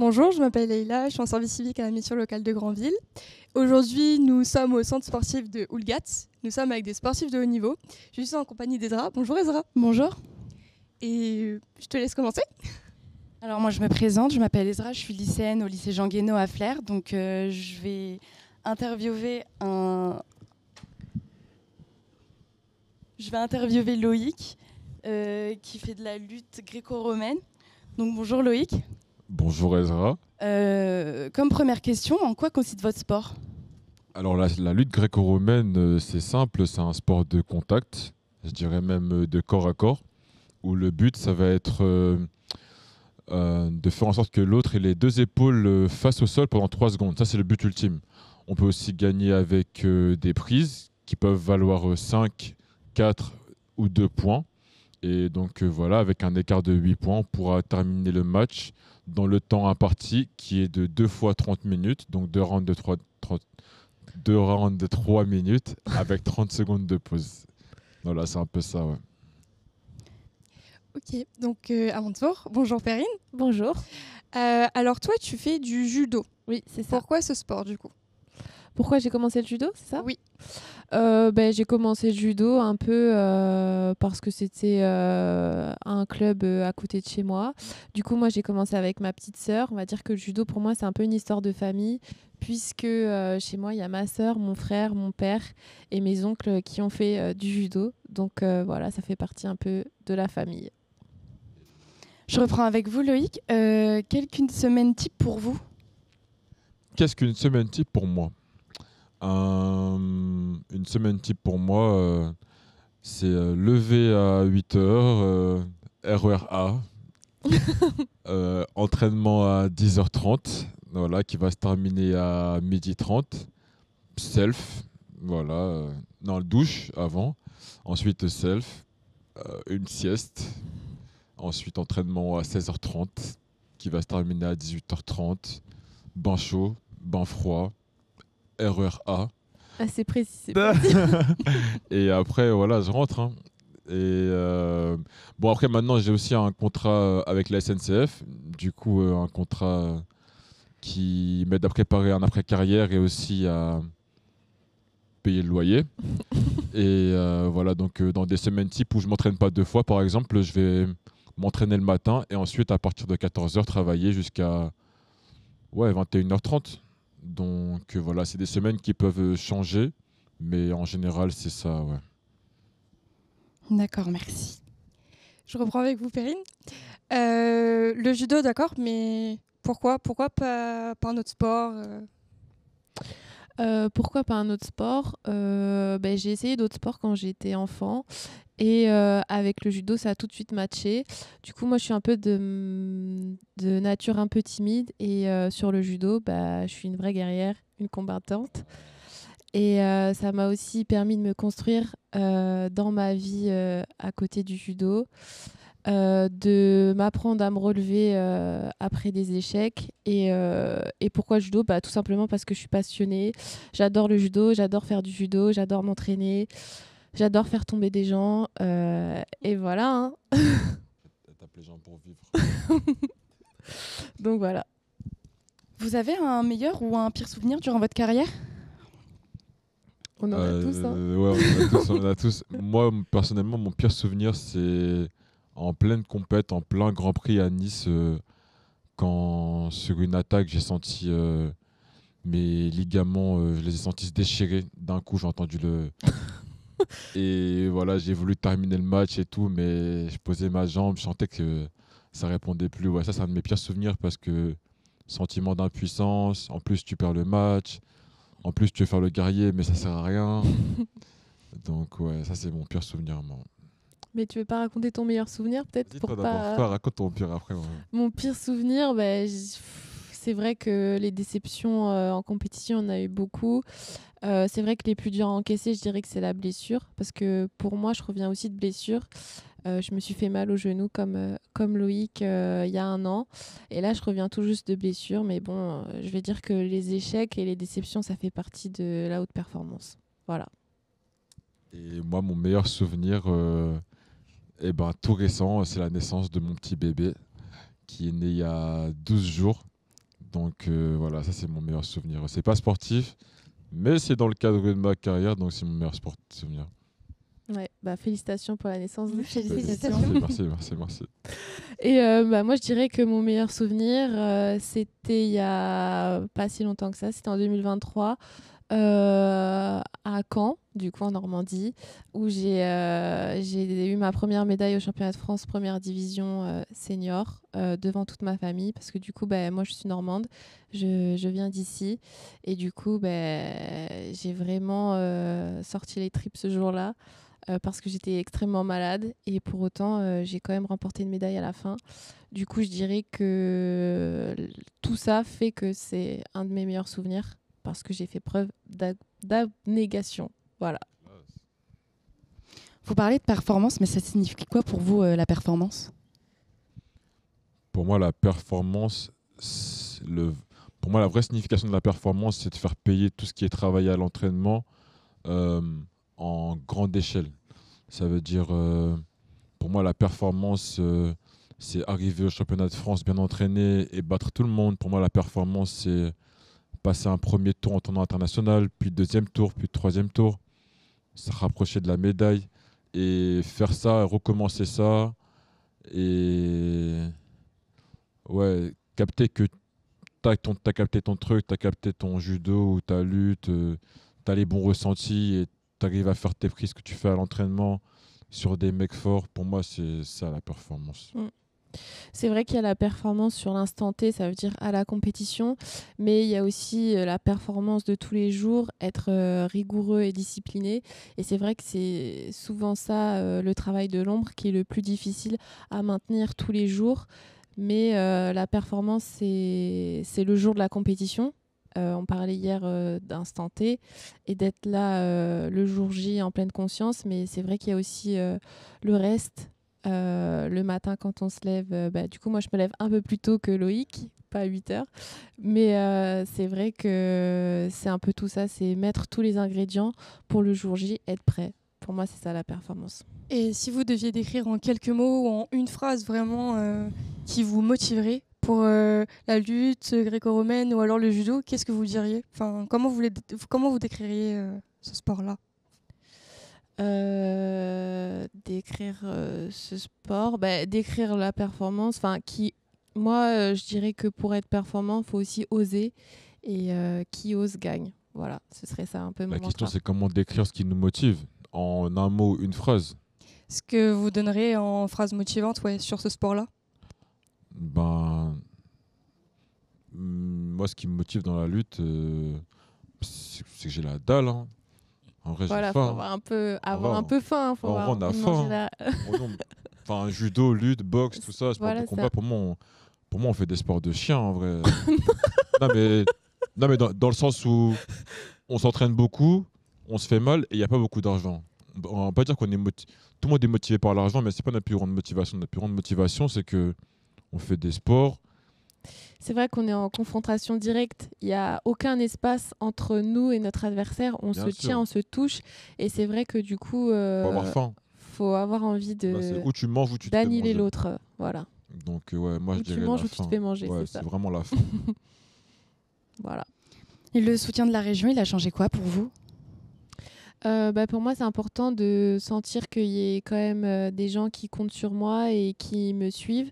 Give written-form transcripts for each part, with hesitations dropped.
Bonjour, je m'appelle Leïla, je suis en service civique à la mission locale de Granville. Aujourd'hui, nous sommes au centre sportif de Oulgat. Nous sommes avec des sportifs de haut niveau. Je suis en compagnie d'Ezra. Bonjour Ezra. Bonjour. Et je te laisse commencer. Alors moi je me présente, je m'appelle Ezra, je suis lycéenne au lycée Jean Guénot à Flers. Donc je vais interviewer Loïc qui fait de la lutte gréco-romaine. Donc bonjour Loïc. Bonjour Ezra. Comme première question, en quoi consiste votre sport ? Alors la lutte gréco-romaine, c'est simple, c'est un sport de contact, je dirais même de corps à corps, où le but, ça va être de faire en sorte que l'autre ait les deux épaules face au sol pendant 3 secondes. Ça, c'est le but ultime. On peut aussi gagner avec des prises qui peuvent valoir 5, 4 ou 2 points. Et donc voilà, avec un écart de 8 points, on pourra terminer le match dans le temps imparti qui est de 2 fois 30 minutes, donc 2 rounds de 3 minutes avec 30 secondes de pause. Voilà, c'est un peu ça, ouais. Ok, donc à mon tour. Bonjour Perrine. Bonjour. Alors toi, tu fais du judo. Oui, c'est ça. Pourquoi ce sport du coup ? Pourquoi j'ai commencé le judo, c'est ça ? Oui. J'ai commencé le judo un peu parce que c'était un club à côté de chez moi. Du coup, moi, j'ai commencé avec ma petite sœur. On va dire que le judo, pour moi, c'est un peu une histoire de famille, puisque chez moi, il y a ma sœur, mon frère, mon père et mes oncles qui ont fait du judo. Donc voilà, ça fait partie un peu de la famille. Je reprends avec vous Loïc. Quelle qu'une semaine type pour vous ? Qu'est-ce qu'une semaine type pour moi ? Une semaine type pour moi, c'est lever à 8 heures, RER A, entraînement à 10h30, voilà, qui va se terminer à 12h30, self, voilà, dans le douche avant, ensuite self, une sieste, ensuite entraînement à 16h30, qui va se terminer à 18h30, bain chaud, bain froid, RER A. Assez précis. Et après, voilà, je rentre. Hein. Et bon, après, maintenant, j'ai aussi un contrat avec la SNCF. Du coup, un contrat qui m'aide à préparer un après-carrière et aussi à payer le loyer. Et voilà, donc dans des semaines type où je ne m'entraîne pas 2 fois, par exemple, je vais m'entraîner le matin et ensuite, à partir de 14h, travailler jusqu'à 21h30. Donc voilà, c'est des semaines qui peuvent changer, mais en général, c'est ça, ouais. D'accord, merci. Je reprends avec vous Perrine. Le judo, d'accord, mais pourquoi pas un autre sport Pourquoi pas un autre sport ? J'ai essayé d'autres sports quand j'étais enfant et avec le judo ça a tout de suite matché. Du coup moi je suis un peu de nature un peu timide et sur le judo je suis une vraie guerrière, une combattante et ça m'a aussi permis de me construire dans ma vie à côté du judo. De m'apprendre à me relever après des échecs et pourquoi judo ? Tout simplement parce que je suis passionnée, j'adore le judo, j'adore faire du judo, j'adore m'entraîner, j'adore faire tomber des gens et voilà hein. Tape les gens pour vivre. Donc voilà. Vous avez un meilleur ou un pire souvenir durant votre carrière ? On en a tous hein. Ouais, on a tous. Moi, personnellement, mon pire souvenir, c'est en pleine compète, en plein Grand Prix à Nice, quand sur une attaque, j'ai senti mes ligaments, je les ai sentis se déchirer. D'un coup, j'ai entendu le... Et voilà, j'ai voulu terminer le match et tout, mais je posais ma jambe, je sentais que ça répondait plus. Ouais, ça, c'est un de mes pires souvenirs parce que sentiment d'impuissance, en plus, tu perds le match, en plus, tu veux faire le guerrier, mais ça sert à rien. Donc, ouais, ça, c'est mon pire souvenir, moi. Mais tu veux pas raconter ton meilleur souvenir peut-être Dis-toi pour d'abord, pas... raconte ton pire après. Ouais. Mon pire souvenir, c'est vrai que les déceptions en compétition, on a eu beaucoup. C'est vrai que les plus durs à encaisser, je dirais que c'est la blessure. Parce que pour moi, je reviens aussi de blessure. Je me suis fait mal au genou comme Loïc il y a 1 an. Et là, je reviens tout juste de blessure. Mais bon, je vais dire que les échecs et les déceptions, ça fait partie de la haute performance. Voilà. Et moi, mon meilleur souvenir, tout récent, c'est la naissance de mon petit bébé qui est né il y a 12 jours. Donc voilà, ça c'est mon meilleur souvenir. C'est pas sportif, mais c'est dans le cadre de ma carrière, donc c'est mon meilleur souvenir. Ouais, bah, félicitations pour la naissance de Félicitations. Merci. Et moi, je dirais que mon meilleur souvenir, c'était il y a pas si longtemps que ça, c'était en 2023, à Caen, du coup en Normandie, où j'ai eu ma première médaille au championnat de France première division senior devant toute ma famille, parce que du coup, moi je suis normande, je viens d'ici, et du coup, j'ai vraiment sorti les tripes ce jour-là. Parce que j'étais extrêmement malade et pour autant j'ai quand même remporté une médaille à la fin. Du coup je dirais que tout ça fait que c'est un de mes meilleurs souvenirs parce que j'ai fait preuve d'abnégation. Voilà. Vous parlez de performance, mais ça signifie quoi pour vous la performance? Pour moi, la performance, pour moi, la vraie signification de la performance, c'est de faire payer tout ce qui est travaillé à l'entraînement en grande échelle. Ça veut dire, pour moi, la performance, c'est arriver au championnat de France bien entraîné et battre tout le monde. Pour moi, la performance, c'est passer un premier tour en tournoi international, puis deuxième tour, puis troisième tour, se rapprocher de la médaille et faire ça, recommencer ça et ouais, capter que t'as capté ton truc, t'as capté ton judo ou ta lutte, t'as les bons ressentis et t'arrives à faire tes prises que tu fais à l'entraînement sur des mecs forts. Pour moi, c'est ça la performance. C'est vrai qu'il y a la performance sur l'instant T, ça veut dire à la compétition, mais il y a aussi la performance de tous les jours, être rigoureux et discipliné. Et c'est vrai que c'est souvent ça, le travail de l'ombre, qui est le plus difficile à maintenir tous les jours. Mais la performance, c'est le jour de la compétition. On parlait hier d'instant T et d'être là le jour J en pleine conscience, mais c'est vrai qu'il y a aussi le reste. Le matin quand on se lève, du coup moi je me lève un peu plus tôt que Loïc, pas à 8 heures, mais c'est vrai que c'est un peu tout ça, c'est mettre tous les ingrédients pour le jour J, être prêt. Pour moi c'est ça la performance. Et si vous deviez décrire en quelques mots ou en une phrase vraiment qui vous motiverait pour la lutte gréco-romaine ou alors le judo, qu'est-ce que vous diriez? Enfin, comment vous décririez ce sport-là? Décrire ce sport, décrire la performance, moi je dirais que pour être performant il faut aussi oser et qui ose gagne, voilà, ce serait ça un peu mon La question, mantra. c'est comment décrire ce qui nous motive en un mot, une phrase. Ce que vous donnerez en phrase motivante sur ce sport-là? Moi, ce qui me motive dans la lutte, c'est que j'ai la dalle. Hein. En vrai, Voilà, j'ai faut faim. avoir un peu faim, faut En vrai, on a manger faim. Enfin, judo, lutte, boxe, tout ça, sport Voilà, de combat, ça. pour moi, on fait des sports de chiens, en vrai. non, mais dans le sens où on s'entraîne beaucoup, on se fait mal et il n'y a pas beaucoup d'argent. On va pas dire tout le monde est motivé par l'argent, mais c'est pas notre plus grande motivation. Notre plus grande motivation, c'est que on fait des sports. C'est vrai qu'on est en confrontation directe. Il n'y a aucun espace entre nous et notre adversaire. On Bien se sûr. tient, on se touche. Et c'est vrai que du coup, Faut avoir faim. faut avoir envie Là, c'est où tu manges, où tu te fais d'annihiler manger. l'autre. Voilà. Donc, ouais, moi, Où je tu dirais manges, la où tu te faim. fais manger, Ouais, c'est ça. c'est vraiment la faim. Voilà. Et le soutien de la région, il a changé quoi pour vous? Pour moi, c'est important de sentir qu'il y ait quand même des gens qui comptent sur moi et qui me suivent.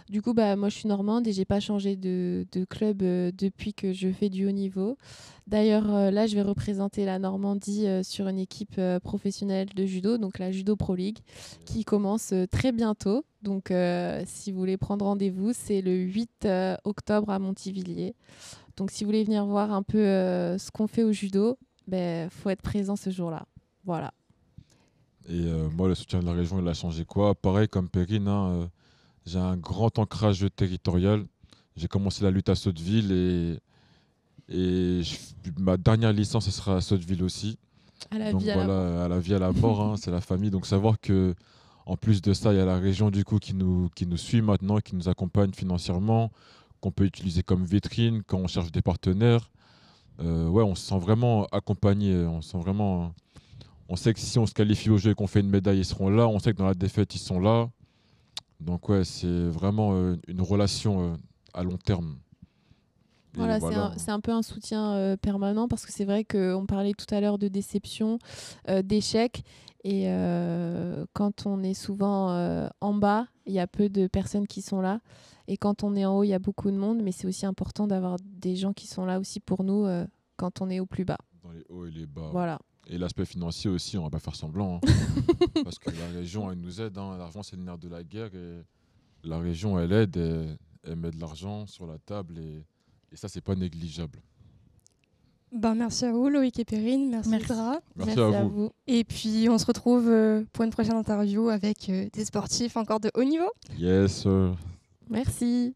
Du coup, moi, je suis normande et j'ai pas changé de club depuis que je fais du haut niveau. D'ailleurs, là, je vais représenter la Normandie sur une équipe professionnelle de judo, donc la Judo Pro League, qui commence très bientôt. Donc, si vous voulez prendre rendez-vous, c'est le 8 octobre à Montivilliers. Donc, si vous voulez venir voir un peu ce qu'on fait au judo, faut être présent ce jour-là. Voilà. Et moi, le soutien de la région, il a changé quoi? Pareil comme Perrine, hein, j'ai un grand ancrage territorial. J'ai commencé la lutte à Sotteville et ma dernière licence, ce sera à Sotteville aussi. À la Donc vie, à la mort. voilà, à la vie, à la mort, hein, c'est la famille. Donc savoir que en plus de ça, il y a la région du coup qui nous suit maintenant, qui nous accompagne financièrement, qu'on peut utiliser comme vitrine quand on cherche des partenaires. Ouais, on se sent vraiment accompagné. On sait que si on se qualifie au jeu et qu'on fait une médaille, ils seront là. On sait que dans la défaite, ils sont là. Donc ouais, c'est vraiment une relation à long terme. Voilà, voilà. c'est un peu un soutien permanent parce que c'est vrai qu'on parlait tout à l'heure de déception, d'échec. Et quand on est souvent en bas, il y a peu de personnes qui sont là. Et quand on est en haut, il y a beaucoup de monde. Mais c'est aussi important d'avoir des gens qui sont là aussi pour nous quand on est au plus bas. Dans les hauts et les bas. Voilà. Et l'aspect financier aussi, on va pas faire semblant. Parce que la région, elle nous aide. L'argent, c'est le nerf de la guerre. Et la région, elle aide. Elle met de l'argent sur la table. Et ça, c'est pas négligeable. Ben, merci à vous, Loïc et Perrine. Merci, Merci. Ezra. Merci à vous. Et puis, on se retrouve pour une prochaine interview avec des sportifs encore de haut niveau. Yes, sir. Merci.